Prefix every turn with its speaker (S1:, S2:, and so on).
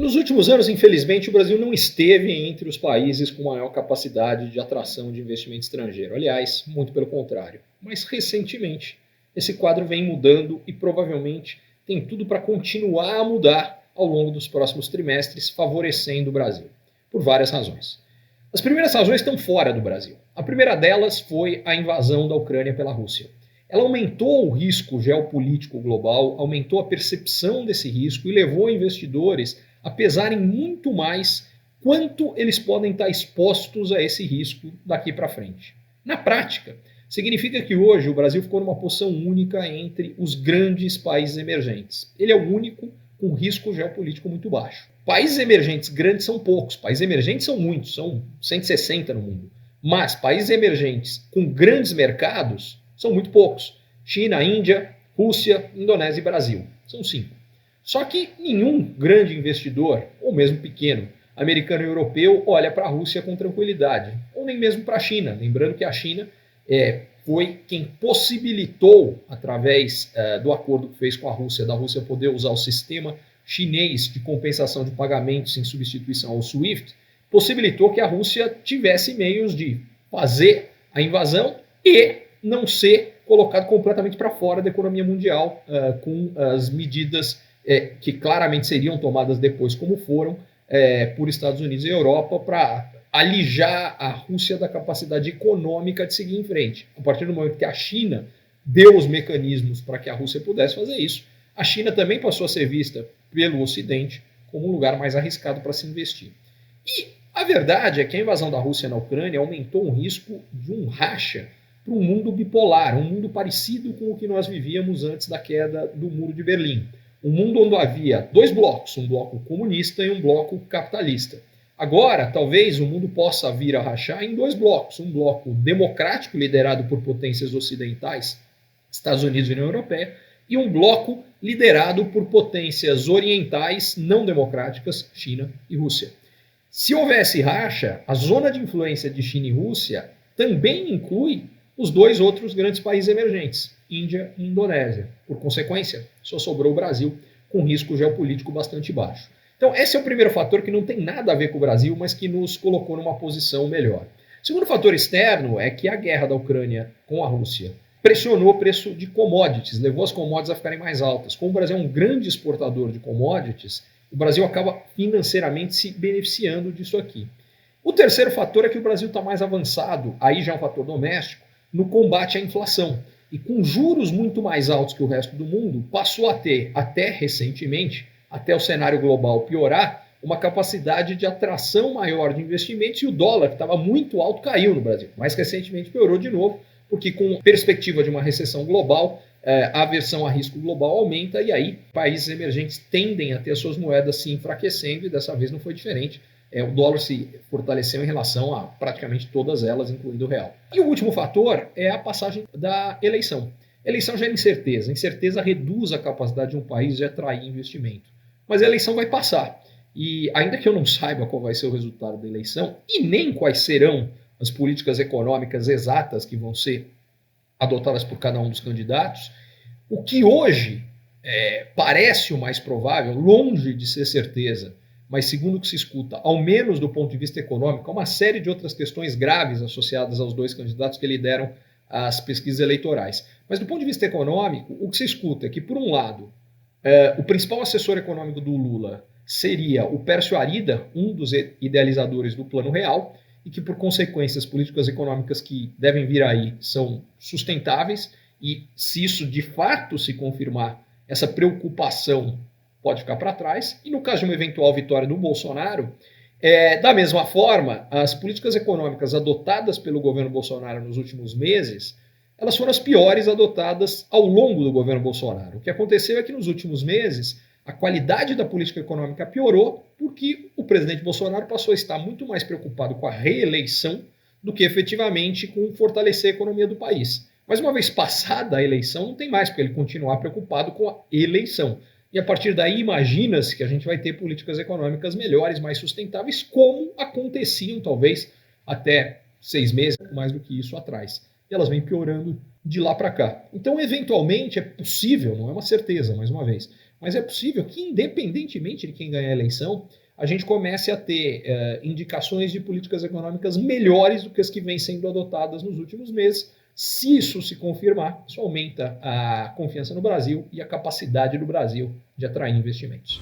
S1: Nos últimos anos, infelizmente, o Brasil não esteve entre os países com maior capacidade de atração de investimento estrangeiro. Aliás, muito pelo contrário. Mas recentemente, esse quadro vem mudando e provavelmente tem tudo para continuar a mudar ao longo dos próximos trimestres, favorecendo o Brasil, por várias razões. As primeiras razões estão fora do Brasil. A primeira delas foi a invasão da Ucrânia pela Rússia. Ela aumentou o risco geopolítico global, aumentou a percepção desse risco e levou investidores a pesarem muito mais quanto eles podem estar expostos a esse risco daqui para frente. Na prática, significa que hoje o Brasil ficou numa posição única entre os grandes países emergentes. Ele é o único com risco geopolítico muito baixo. Países emergentes grandes são poucos, países emergentes são muitos, são 160 no mundo. Mas países emergentes com grandes mercados são muito poucos. China, Índia, Rússia, Indonésia e Brasil. São 5. Só que nenhum grande investidor, ou mesmo pequeno, americano e europeu, olha para a Rússia com tranquilidade. Ou nem mesmo para a China. Lembrando que a China foi quem possibilitou, através do acordo que fez com a Rússia, da Rússia poder usar o sistema chinês de compensação de pagamentos em substituição ao SWIFT, possibilitou que a Rússia tivesse meios de fazer a invasão e não ser colocado completamente para fora da economia mundial com as medidas que claramente seriam tomadas depois, como foram, por Estados Unidos e Europa, para alijar a Rússia da capacidade econômica de seguir em frente. A partir do momento que a China deu os mecanismos para que a Rússia pudesse fazer isso, a China também passou a ser vista pelo Ocidente como um lugar mais arriscado para se investir. E a verdade é que a invasão da Rússia na Ucrânia aumentou o risco de um racha para um mundo bipolar, um mundo parecido com o que nós vivíamos antes da queda do Muro de Berlim. Um mundo onde havia dois blocos, um bloco comunista e um bloco capitalista. Agora, talvez o mundo possa vir a rachar em dois blocos. Um bloco democrático, liderado por potências ocidentais, Estados Unidos e União Europeia, e um bloco liderado por potências orientais não democráticas, China e Rússia. Se houvesse racha, a zona de influência de China e Rússia também inclui os dois outros grandes países emergentes, Índia e Indonésia. Por consequência, só sobrou o Brasil com risco geopolítico bastante baixo. Então, esse é o primeiro fator que não tem nada a ver com o Brasil, mas que nos colocou numa posição melhor. O segundo fator externo é que a guerra da Ucrânia com a Rússia pressionou o preço de commodities, levou as commodities a ficarem mais altas. Como o Brasil é um grande exportador de commodities, o Brasil acaba financeiramente se beneficiando disso aqui. O terceiro fator é que o Brasil está mais avançado, aí já é um fator doméstico, no combate à inflação. E com juros muito mais altos que o resto do mundo, passou a ter, até recentemente, até o cenário global piorar, uma capacidade de atração maior de investimentos, e o dólar, que estava muito alto, caiu no Brasil. Mais recentemente piorou de novo, porque com perspectiva de uma recessão global, a aversão a risco global aumenta, e aí países emergentes tendem a ter as suas moedas se enfraquecendo, e dessa vez não foi diferente. O dólar se fortaleceu em relação a praticamente todas elas, incluindo o real. E o último fator é a passagem da eleição. Eleição gera incerteza. Incerteza reduz a capacidade de um país de atrair investimento. Mas a eleição vai passar. E ainda que eu não saiba qual vai ser o resultado da eleição, e nem quais serão as políticas econômicas exatas que vão ser adotadas por cada um dos candidatos, o que hoje parece o mais provável, longe de ser certeza, mas segundo o que se escuta, ao menos do ponto de vista econômico, há uma série de outras questões graves associadas aos dois candidatos que lideram as pesquisas eleitorais. Mas do ponto de vista econômico, o que se escuta é que, por um lado, o principal assessor econômico do Lula seria o Pércio Arida, um dos idealizadores do Plano Real, e que, por consequência, as políticas econômicas que devem vir aí são sustentáveis, e se isso de fato se confirmar, essa preocupação pode ficar para trás. E no caso de uma eventual vitória do Bolsonaro, da mesma forma, as políticas econômicas adotadas pelo governo Bolsonaro nos últimos meses, elas foram as piores adotadas ao longo do governo Bolsonaro. O que aconteceu é que nos últimos meses a qualidade da política econômica piorou porque o presidente Bolsonaro passou a estar muito mais preocupado com a reeleição do que efetivamente com fortalecer a economia do país. Mas uma vez passada a eleição, não tem mais, porque ele continuar preocupado com a eleição. E a partir daí, imagina-se que a gente vai ter políticas econômicas melhores, mais sustentáveis, como aconteciam talvez até 6 meses, mais do que isso atrás. e elas vêm piorando de lá para cá. Então, eventualmente, é possível, não é uma certeza, mais uma vez, mas é possível que, independentemente de quem ganhar a eleição, a gente comece a ter indicações de políticas econômicas melhores do que as que vêm sendo adotadas nos últimos meses. Se isso se confirmar, isso aumenta a confiança no Brasil e a capacidade do Brasil de atrair investimentos.